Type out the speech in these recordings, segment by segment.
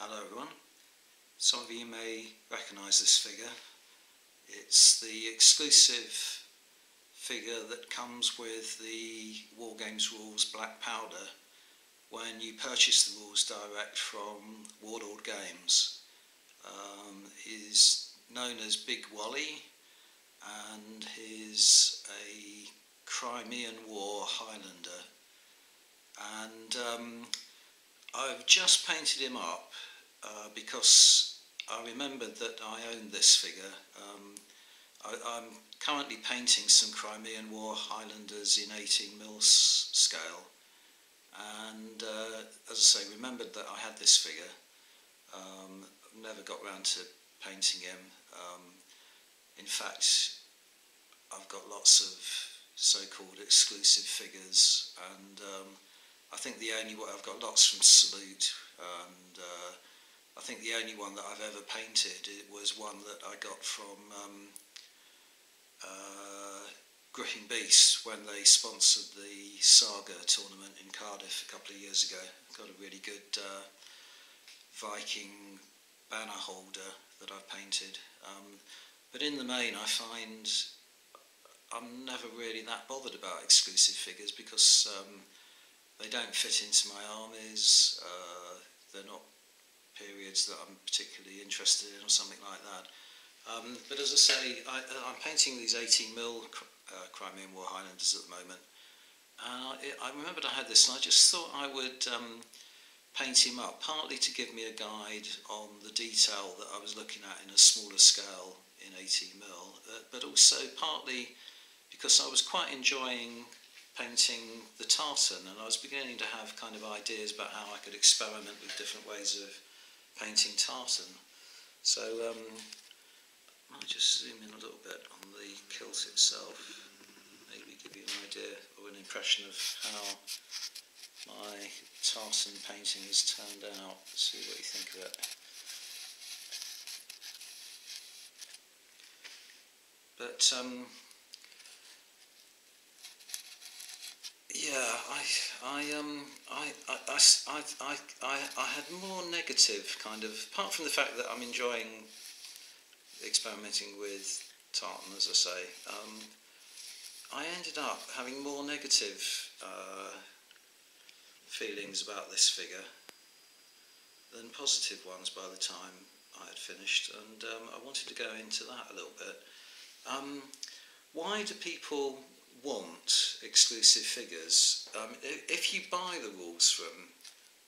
Hello everyone. Some of you may recognise this figure. It's the exclusive figure that comes with the Wargames rules Black Powder when you purchase the rules direct from Warlord Games. He's known as Big Wally and he's a Crimean War Highlander, and I've just painted him up because I remembered that I owned this figure. I'm currently painting some Crimean War Highlanders in 18mm scale, and as I say, remembered that I had this figure. Never got round to painting him. In fact, I've got lots of so-called exclusive figures, and I think I've got lots from Salute, and I think the only one that I've ever painted was one that I got from Gripping Beast when they sponsored the Saga tournament in Cardiff a couple of years ago. Got a really good Viking banner holder that I've painted. But in the main, I find I'm never really that bothered about exclusive figures because they don't fit into my armies. They're not periods that I'm particularly interested in or something like that. But as I say, I'm painting these 18mm Crimean War Highlanders at the moment. And I remembered I had this, and I just thought I would paint him up, partly to give me a guide on the detail that I was looking at in a smaller scale in 18mm, but also partly because I was quite enjoying painting the tartan, and I was beginning to have kind of ideas about how I could experiment with different ways of painting tartan. So I'll just zoom in a little bit on the kilt itself, maybe give you an idea or an impression of how my tartan painting has turned out. See what you think of it. But yeah, I had more negative kind of, apart from the fact that I'm enjoying experimenting with tartan, as I say, I ended up having more negative feelings about this figure than positive ones by the time I had finished, and I wanted to go into that a little bit. Why do people want exclusive figures? If you buy the rules from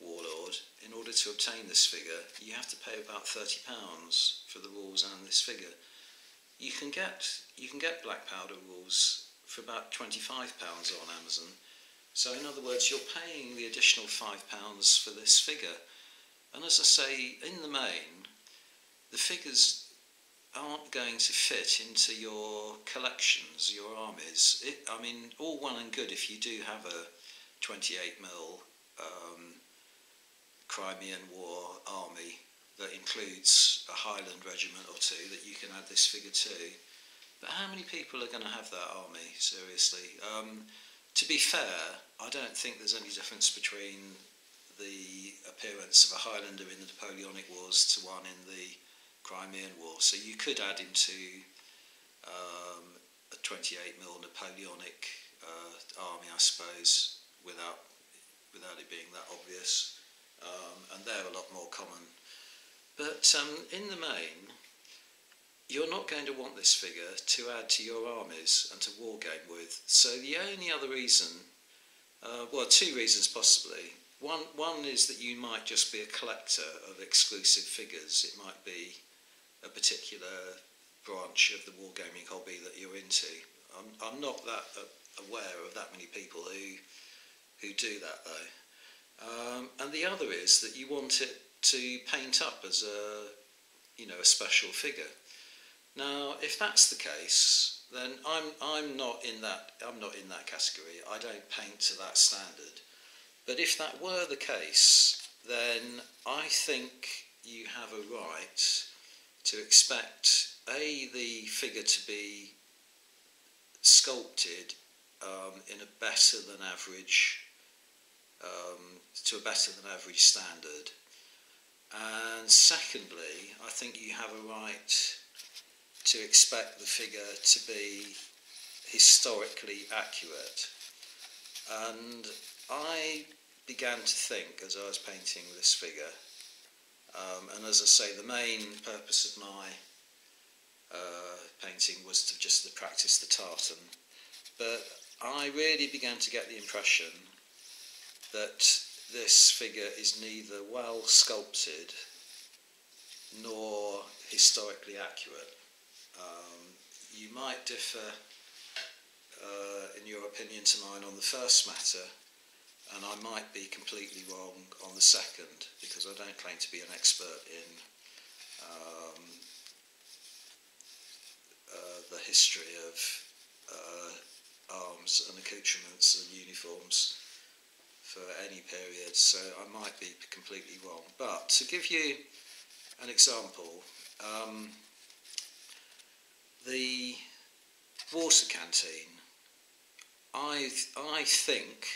Warlord, in order to obtain this figure, you have to pay about £30 for the rules and this figure. You can get Black Powder rules for about £25 on Amazon. So in other words, you're paying the additional £5 for this figure. And as I say, in the main, the figures aren't going to fit into your collections, your armies. I mean, all well and good if you do have a 28mm Crimean War army that includes a Highland regiment or two that you can add this figure to. But how many people are going to have that army, seriously? To be fair, I don't think there's any difference between the appearance of a Highlander in the Napoleonic Wars to one in the Crimean War. So you could add him to a 28mm Napoleonic army, I suppose, without it being that obvious. And they're a lot more common. But in the main, you're not going to want this figure to add to your armies and to wargame with. So the only other reason, well, two reasons possibly. One is that you might just be a collector of exclusive figures. It might be a particular branch of the wargaming hobby that you're into. I'm not that aware of that many people who do that though. And the other is that you want it to paint up as a special figure. Now, if that's the case, then I'm not in that category. I don't paint to that standard. But if that were the case, then I think you have a right to expect the figure to be sculpted in a better than average to a better than average standard, And secondly, I think you have a right to expect the figure to be historically accurate. And I began to think, as I was painting this figure, and as I say, the main purpose of my painting was to just practice the tartan, but I really began to get the impression that this figure is neither well sculpted nor historically accurate. You might differ in your opinion to mine on the first matter, and I might be completely wrong on the second, because I don't claim to be an expert in the history of arms and accoutrements and uniforms for any period, so I might be completely wrong. But to give you an example, the water canteen, I think,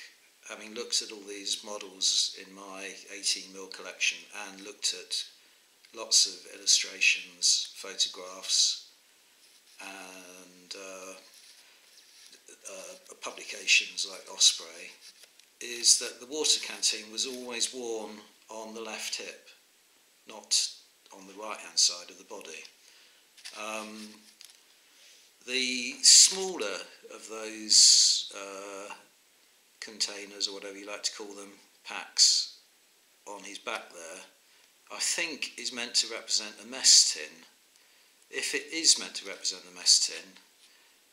having looked at all these models in my 18mm collection and looked at lots of illustrations, photographs, and publications like Osprey, is that the water canteen was always worn on the left hip, not on the right-hand side of the body. The smaller of those containers, or whatever you like to call them, packs on his back there, I think is meant to represent a mess tin. If it is meant to represent the mess tin,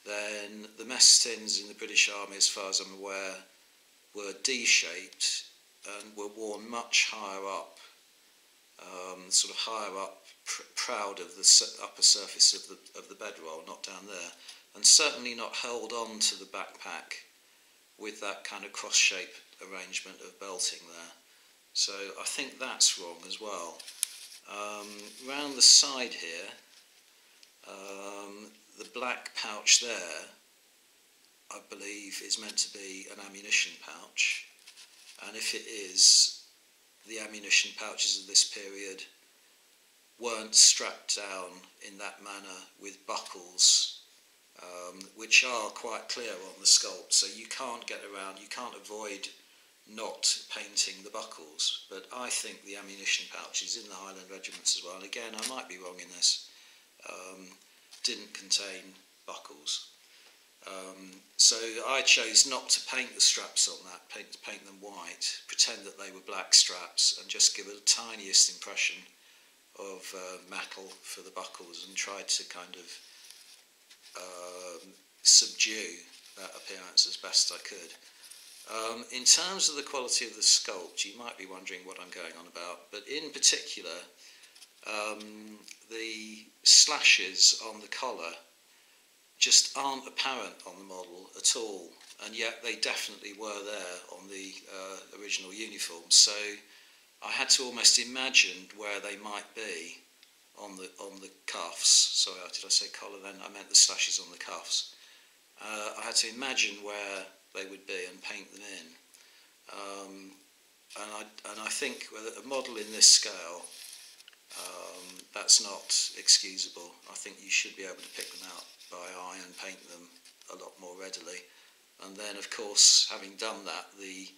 then the mess tins in the British Army, as far as I'm aware, were D-shaped and were worn much higher up, sort of higher up, proud of the upper surface of the bedroll, not down there, and certainly not held on to the backpack with that kind of cross-shaped arrangement of belting there. So I think that's wrong as well. Round the side here, the black pouch there, I believe, is meant to be an ammunition pouch, and if it is, the ammunition pouches of this period weren't strapped down in that manner with buckles, which are quite clear on the sculpt, so you can't get around, you can't avoid not painting the buckles. But I think the ammunition pouches in the Highland regiments as well, and again I might be wrong in this, didn't contain buckles. So I chose not to paint the straps on that, paint them white, pretend that they were black straps, and just give it the tiniest impression of metal for the buckles, and tried to kind of subdue that appearance as best I could. In terms of the quality of the sculpt, you might be wondering what I'm going on about, but in particular, the slashes on the collar just aren't apparent on the model at all, and yet they definitely were there on the original uniform. So I had to almost imagine where they might be on the cuffs. Sorry, did I say collar then? I meant the slashes on the cuffs. I had to imagine where they would be and paint them in. And I think with a model in this scale, that's not excusable. I think you should be able to pick them out by eye and paint them a lot more readily. And then, of course, having done that, the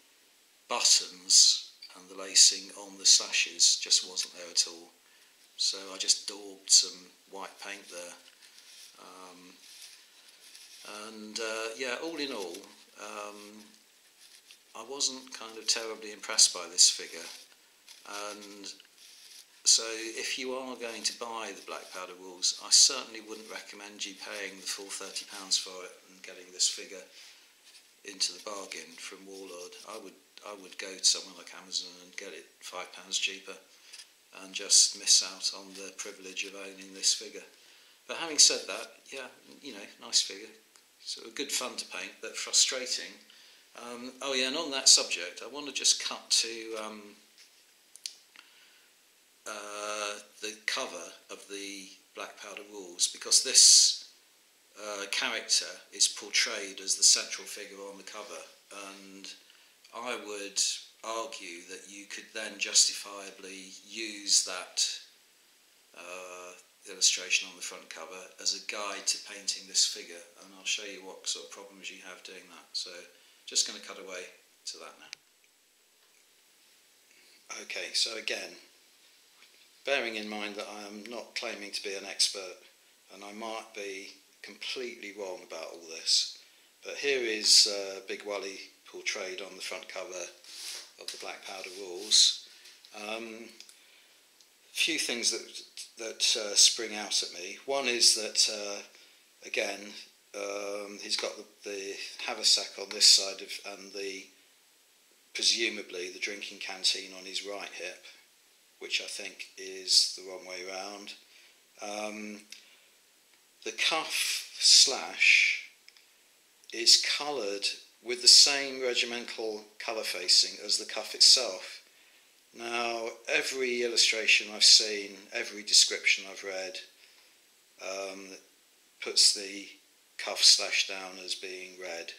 buttons and the lacing on the slashes just wasn't there at all. So I just daubed some white paint there. Yeah, all in all, I wasn't kind of terribly impressed by this figure. And so if you are going to buy the black powder rules, I certainly wouldn't recommend you paying the full £30 for it and getting this figure into the bargain from Warlord. I would go to somewhere like Amazon and get it £5 cheaper and just miss out on the privilege of owning this figure. But having said that, yeah, you know, nice figure. So good fun to paint, but frustrating. Oh yeah, and on that subject, I want to just cut to the cover of the Black Powder Rules, because this character is portrayed as the central figure on the cover, and I would argue that you could then justifiably use that illustration on the front cover as a guide to painting this figure, and I'll show you what sort of problems you have doing that. So just going to cut away to that now. Okay, so again, bearing in mind that I am not claiming to be an expert, and I might be completely wrong about all this, but here is Big Wally portrayed on the front cover of the Black Powder Rules. Few things that spring out at me. One is that again, he's got the haversack on this side and presumably the drinking canteen on his right hip, which I think is the wrong way round. The cuff slash is coloured with the same regimental colour facing as the cuff itself. Now, every illustration I've seen, every description I've read, puts the cuff slash down as being red,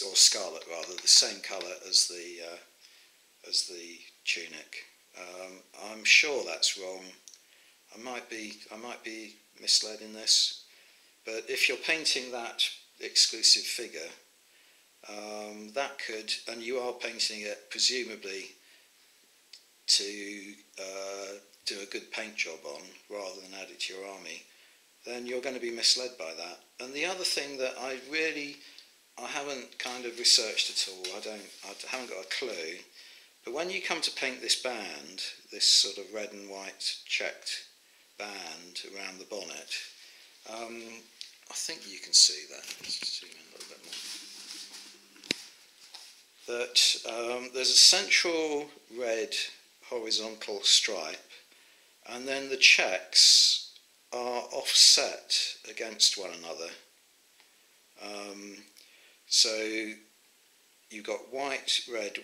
or scarlet rather, the same colour as the tunic. I'm sure that's wrong. I might be misled in this, but if you're painting that exclusive figure, that could, and you are painting it presumably to do a good paint job on rather than add it to your army, then you're going to be misled by that. And the other thing that I haven't kind of researched at all, I haven't got a clue, but when you come to paint this band, this sort of red and white checked band around the bonnet, I think you can see that. Let's zoom in a little bit more. That there's a central red horizontal stripe, and then the checks are offset against one another. So you've got white, red,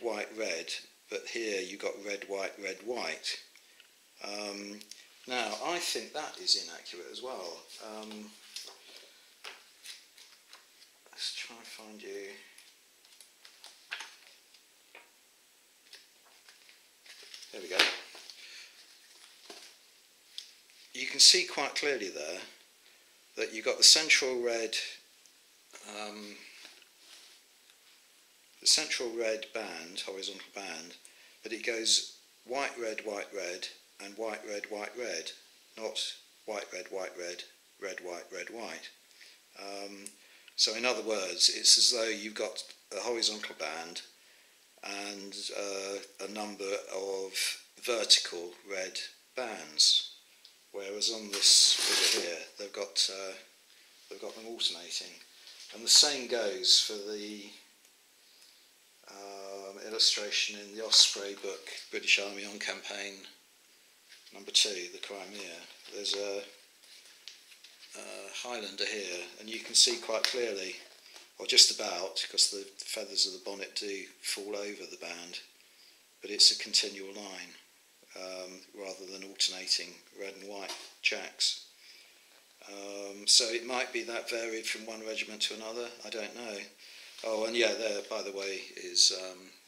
but here you've got red, white. Now, I think that is inaccurate as well. Let's try and find you. There we go. You can see quite clearly there that you've got the central red band, horizontal band, but it goes white, red, and white, red, not white, red, red, white. So in other words, it's as though you've got a horizontal band and a number of vertical red bands, whereas on this figure here they've got them alternating. And the same goes for the illustration in the Osprey book, British Army on Campaign number 2, the Crimea. There's a Highlander here, and you can see quite clearly, or just about, because the feathers of the bonnet do fall over the band, but it's a continual line rather than alternating red and white checks. So it might be that varied from one regiment to another, I don't know. Oh, and yeah, there, by the way, is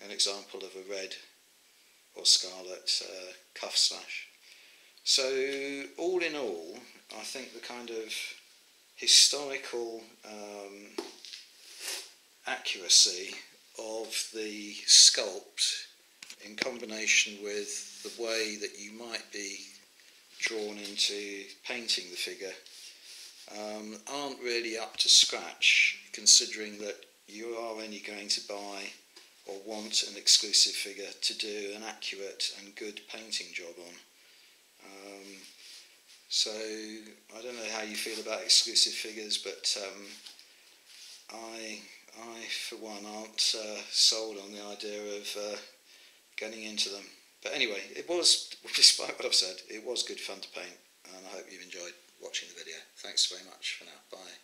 an example of a red or scarlet cuff slash. So all in all, I think the kind of historical accuracy of the sculpt in combination with the way that you might be drawn into painting the figure aren't really up to scratch, considering that you are only going to buy or want an exclusive figure to do an accurate and good painting job on. So I don't know how you feel about exclusive figures, but I for one aren't sold on the idea of getting into them. But anyway, it was, despite what I've said, it was good fun to paint, and I hope you've enjoyed watching the video. Thanks very much for now. Bye.